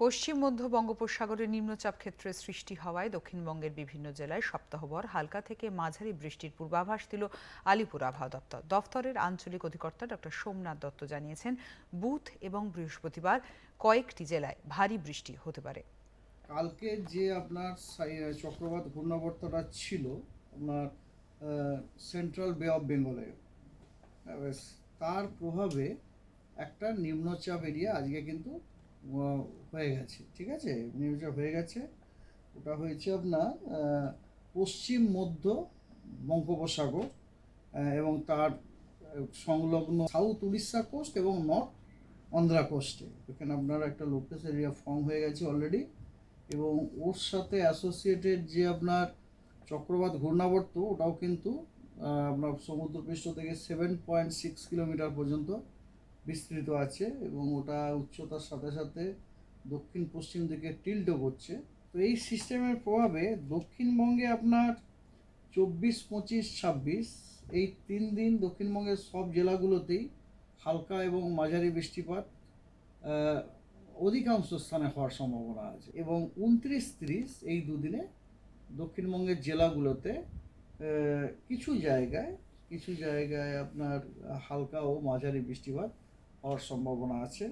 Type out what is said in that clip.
পশ্চিম মধ্য বঙ্গোপসাগরে নিম্নচাপ ক্ষেত্রের সৃষ্টি হওয়ায় দক্ষিণবঙ্গের বিভিন্ন জেলায় সপ্তাহভর হালকা থেকে মাঝারি বৃষ্টির পূর্বাভাস দিল আলিপুর আবহাওয়া দপ্তর। দফতরের আঞ্চলিক অধিকর্তা ডক্টর সোমনাথ দত্ত জানিয়েছেন, বুধ এবং বৃহস্পতিবার কয়েকটি জেলায় ভারী বৃষ্টি হতে পারে। কালকে যে আপনার চক্রবাত ঘূর্ণাবর্তটা ছিল আপনার সেন্ট্রাল বে অফ বেঙ্গলে, তার প্রভাবে একটা নিম্নচাপ এরিয়া আজকে কিন্তু হয়ে গেছে। ঠিক আছে, নিম্নচাপ হয়ে গেছে। ওটা হয়েছে আপনার পশ্চিম মধ্য বঙ্গোপসাগর এবং তার সংলগ্ন সাউথ উড়িষ্যা কোস্ট এবং নর্থ অন্ধ্রা কোস্টে। এখানে আপনার একটা লোকাল এরিয়া ফর্ম হয়ে গেছে অলরেডি, এবং ওর সাথে অ্যাসোসিয়েটেড যে আপনার চক্রবাত ঘূর্ণাবর্ত, ওটাও কিন্তু আপনার সমুদ্রপৃষ্ঠ থেকে 7.6 কিলোমিটার পর্যন্ত বিস্তৃত আছে, এবং ওটা উচ্চতার সাথে সাথে দক্ষিণ পশ্চিম দিকে টিল্টও করছে। তো এই সিস্টেমের প্রভাবে দক্ষিণবঙ্গে আপনার 24, 25, 26 এই 3 দিন দক্ষিণবঙ্গের সব জেলাগুলোতেই হালকা এবং মাঝারি বৃষ্টিপাত অধিকাংশ স্থানে হওয়ার সম্ভাবনা আছে, এবং 29, 30 এই দুদিনে দক্ষিণবঙ্গের জেলাগুলোতে কিছু জায়গায় আপনার হালকা ও মাঝারি বৃষ্টিপাত হওয়ার সম্ভাবনা আছে।